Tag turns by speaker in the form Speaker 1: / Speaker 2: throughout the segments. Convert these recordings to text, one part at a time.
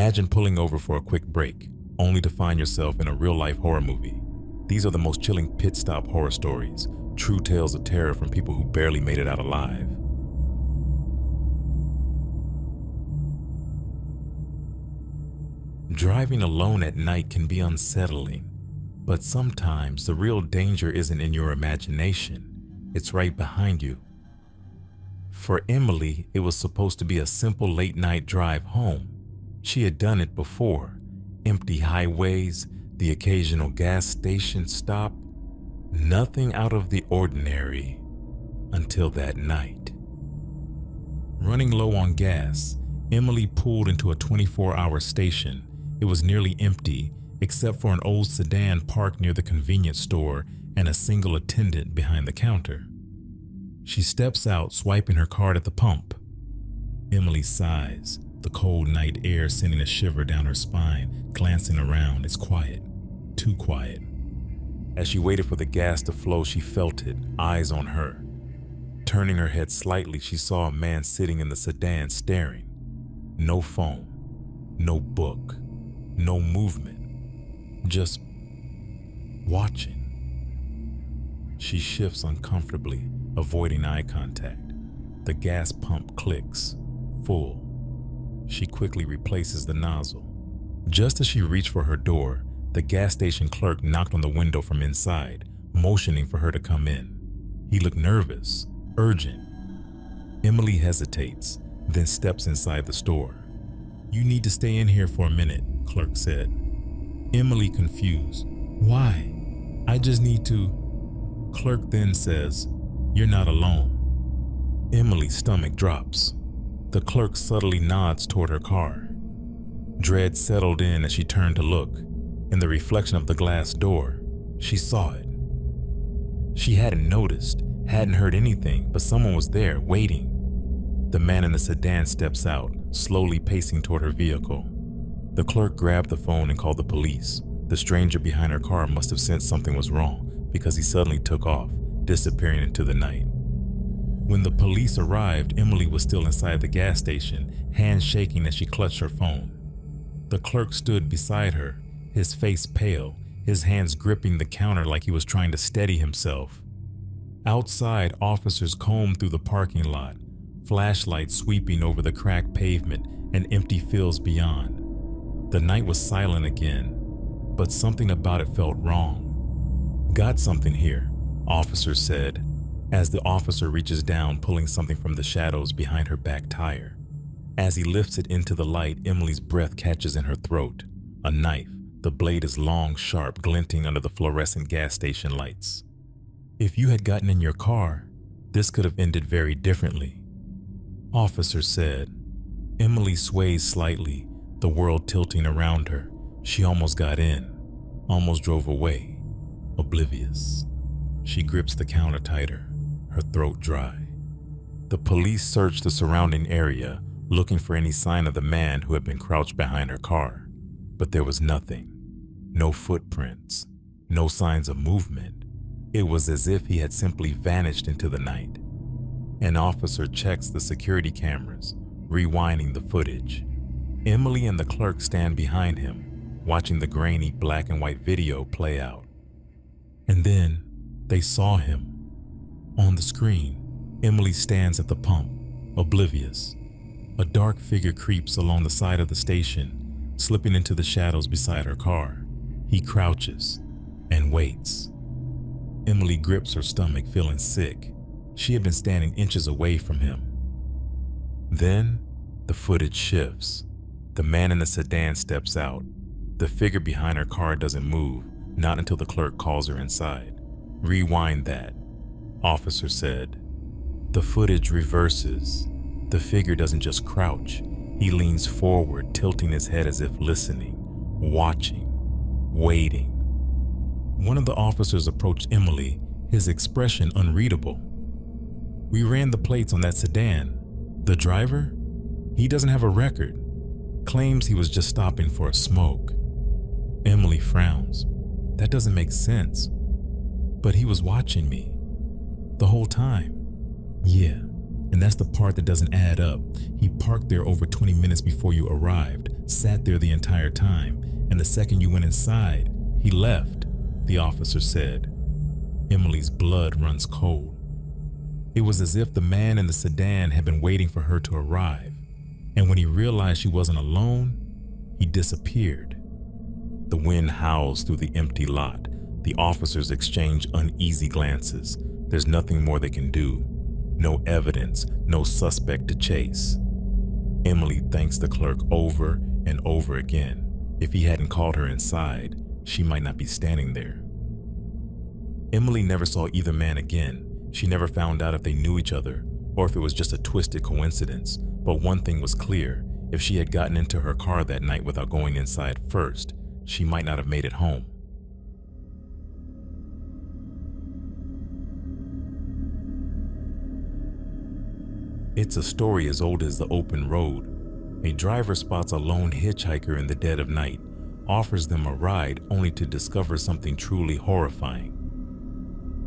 Speaker 1: Imagine pulling over for a quick break, only to find yourself in a real-life horror movie. These are the most chilling pit stop horror stories, true tales of terror from people who barely made it out alive. Driving alone at night can be unsettling, but sometimes the real danger isn't in your imagination, it's right behind you. For Emily, it was supposed to be a simple late-night drive home. She had done it before. Empty highways, the occasional gas station stop, nothing out of the ordinary until that night. Running low on gas, Emily pulled into a 24-hour station. It was nearly empty, except for an old sedan parked near the convenience store and a single attendant behind the counter. She steps out, swiping her card at the pump. Emily sighs, the cold night air sending a shiver down her spine. Glancing around, it's quiet, too quiet. As she waited for the gas to flow, she felt it, eyes on her. Turning her head slightly, she saw a man sitting in the sedan staring. No phone, no book, no movement, just watching. She shifts uncomfortably, avoiding eye contact. The gas pump clicks, full. She quickly replaces the nozzle. Just as she reached for her door, the gas station clerk knocked on the window from inside, motioning for her to come in. He looked nervous, urgent. Emily hesitates, then steps inside the store. "You need to stay in here for a minute," clerk said. Emily confused. "Why? I just need to..." Clerk then says, "You're not alone." Emily's stomach drops. The clerk subtly nods toward her car. Dread settled in as she turned to look. In the reflection of the glass door, she saw it. She hadn't noticed, hadn't heard anything, but someone was there, waiting. The man in the sedan steps out, slowly pacing toward her vehicle. The clerk grabbed the phone and called the police. The stranger behind her car must have sensed something was wrong, because he suddenly took off, disappearing into the night. When the police arrived, Emily was still inside the gas station, hands shaking as she clutched her phone. The clerk stood beside her, his face pale, his hands gripping the counter like he was trying to steady himself. Outside, officers combed through the parking lot, flashlights sweeping over the cracked pavement and empty fields beyond. The night was silent again, but something about it felt wrong. "Got something here," officer said, as the officer reaches down, pulling something from the shadows behind her back tire. As he lifts it into the light, Emily's breath catches in her throat. A knife. The blade is long, sharp, glinting under the fluorescent gas station lights. "If you had gotten in your car, this could have ended very differently," officer said. Emily sways slightly, the world tilting around her. She almost got in, almost drove away, oblivious. She grips the counter tighter, her throat dry. The police searched the surrounding area, looking for any sign of the man who had been crouched behind her car. But there was nothing. No footprints, no signs of movement. It was as if he had simply vanished into the night. An officer checks the security cameras, rewinding the footage. Emily and the clerk stand behind him, watching the grainy black and white video play out. And then they saw him. On the screen, Emily stands at the pump, oblivious. A dark figure creeps along the side of the station, slipping into the shadows beside her car. He crouches and waits. Emily grips her stomach, feeling sick. She had been standing inches away from him. Then, the footage shifts. The man in the sedan steps out. The figure behind her car doesn't move, not until the clerk calls her inside. "Rewind that," officer said. The footage reverses. The figure doesn't just crouch. He leans forward, tilting his head as if listening, watching, waiting. One of the officers approached Emily, his expression unreadable. "We ran the plates on that sedan. The driver? He doesn't have a record. Claims he was just stopping for a smoke." Emily frowns. "That doesn't make sense. But he was watching me the whole time." "Yeah, and that's the part that doesn't add up. He parked there over 20 minutes before you arrived, sat there the entire time, and the second you went inside, he left," the officer said. Emily's blood runs cold. It was as if the man in the sedan had been waiting for her to arrive, and when he realized she wasn't alone, he disappeared. The wind howls through the empty lot. The officers exchange uneasy glances. There's nothing more they can do. No evidence, no suspect to chase. Emily thanks the clerk over and over again. If he hadn't called her inside, she might not be standing there. Emily never saw either man again. She never found out if they knew each other or if it was just a twisted coincidence. But one thing was clear: if she had gotten into her car that night without going inside first, she might not have made it home. It's a story as old as the open road. A driver spots a lone hitchhiker in the dead of night, offers them a ride only to discover something truly horrifying.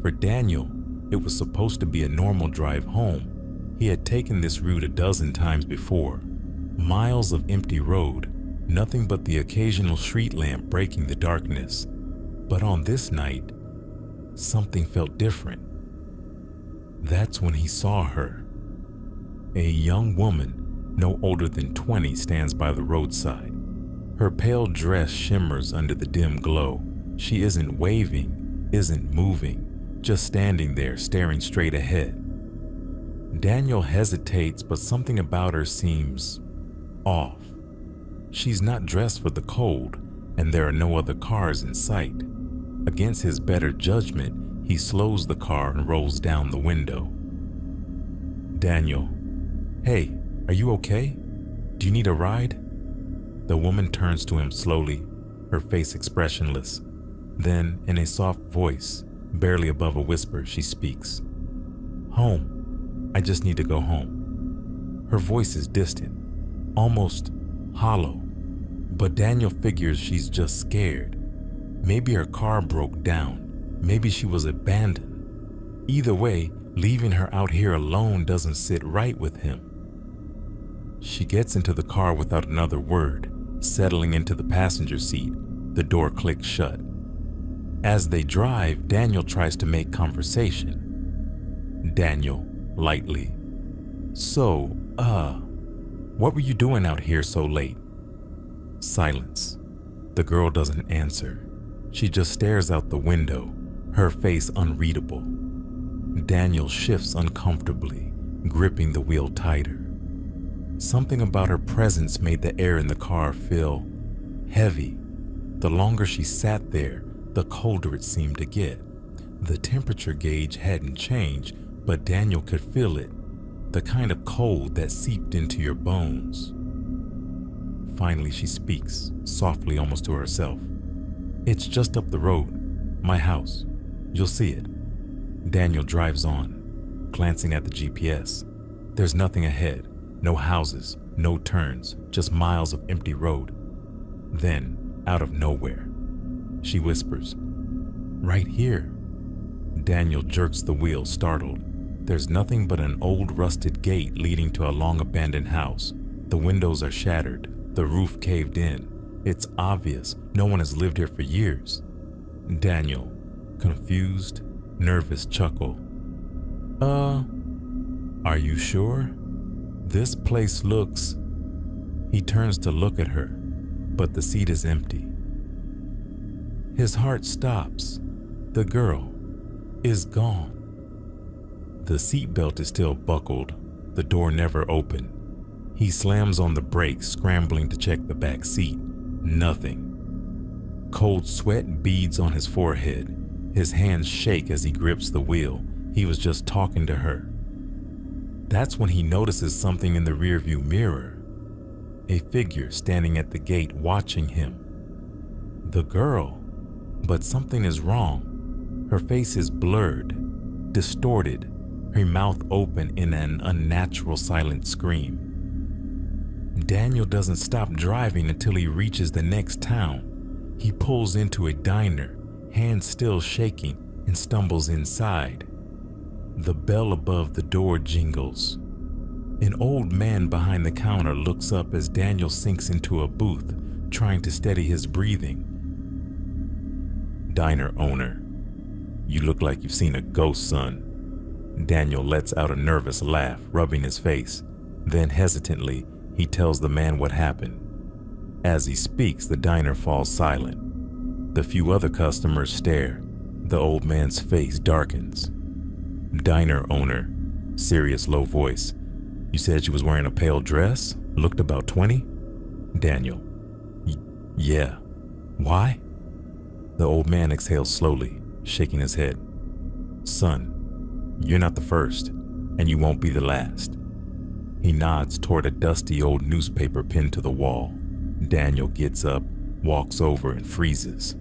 Speaker 1: For Daniel, it was supposed to be a normal drive home. He had taken this route a dozen times before. Miles of empty road, nothing but the occasional street lamp breaking the darkness. But on this night, something felt different. That's when he saw her. A young woman, no older than 20, stands by the roadside. Her pale dress shimmers under the dim glow. She isn't waving, isn't moving, just standing there staring straight ahead. Daniel hesitates, but something about her seems off. She's not dressed for the cold, and there are no other cars in sight. Against his better judgment, he slows the car and rolls down the window. "Daniel, hey, are you okay? Do you need a ride?" The woman turns to him slowly, her face expressionless. Then, in a soft voice, barely above a whisper, she speaks. "Home. I just need to go home." Her voice is distant, almost hollow, but Daniel figures she's just scared. Maybe her car broke down. Maybe she was abandoned. Either way, leaving her out here alone doesn't sit right with him. She gets into the car without another word, settling into the passenger seat. The door clicks shut. As they drive, Daniel tries to make conversation. Daniel, lightly. "So, what were you doing out here so late?" Silence. The girl doesn't answer. She just stares out the window, her face unreadable. Daniel shifts uncomfortably, gripping the wheel tighter. Something about her presence made the air in the car feel heavy. The longer she sat there, the colder it seemed to get. The temperature gauge hadn't changed, but Daniel could feel it, the kind of cold that seeped into your bones. Finally, she speaks, softly, almost to herself. "It's just up the road, my house. You'll see it." Daniel drives on, glancing at the GPS. There's nothing ahead, no houses, no turns, just miles of empty road. Then, out of nowhere, she whispers, "Right here." Daniel jerks the wheel, startled. There's nothing but an old rusted gate leading to a long-abandoned house. The windows are shattered, the roof caved in. It's obvious no one has lived here for years. Daniel, confused, nervous chuckle. Are you sure? This place looks..." He turns to look at her, but the seat is empty. His heart stops. The girl is gone. The seatbelt is still buckled, the door never opened. He slams on the brakes, scrambling to check the back seat. Nothing. Cold sweat beads on his forehead. His hands shake as he grips the wheel. He was just talking to her. That's when he notices something in the rearview mirror. A figure standing at the gate watching him. The girl. But something is wrong. Her face is blurred, distorted, her mouth open in an unnatural silent scream. Daniel doesn't stop driving until he reaches the next town. He pulls into a diner, hands still shaking, and stumbles inside. The bell above the door jingles. An old man behind the counter looks up as Daniel sinks into a booth, trying to steady his breathing. Diner owner: "You look like you've seen a ghost, son." Daniel lets out a nervous laugh, rubbing his face. Then hesitantly, he tells the man what happened. As he speaks, the diner falls silent. The few other customers stare. The old man's face darkens. Diner owner, serious low voice: "You said she was wearing a pale dress, looked about 20? Daniel: Yeah. Why?" The old man exhales slowly, shaking his head. "Son, you're not the first, and you won't be the last." He nods toward a dusty old newspaper pinned to the wall. Daniel gets up, walks over, and freezes.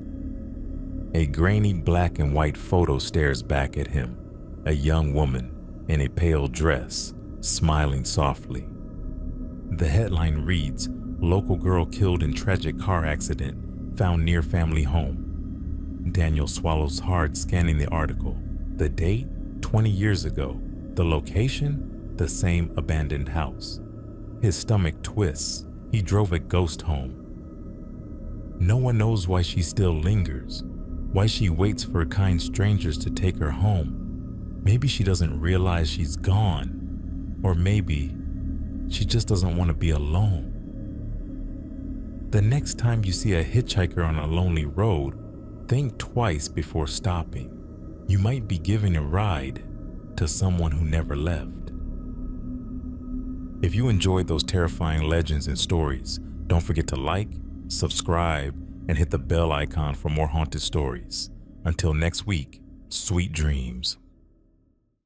Speaker 1: A grainy black and white photo stares back at him. A young woman in a pale dress, smiling softly. The headline reads, "Local girl killed in tragic car accident, found near family home." Daniel swallows hard, scanning the article. The date? 20 years ago. The location? The same abandoned house. His stomach twists. He drove a ghost home. No one knows why she still lingers, why she waits for kind strangers to take her home. Maybe she doesn't realize she's gone, or maybe she just doesn't want to be alone. The next time you see a hitchhiker on a lonely road, think twice before stopping. You might be giving a ride to someone who never left. If you enjoyed those terrifying legends and stories, don't forget to like, subscribe, and hit the bell icon for more haunted stories. Until next week, sweet dreams.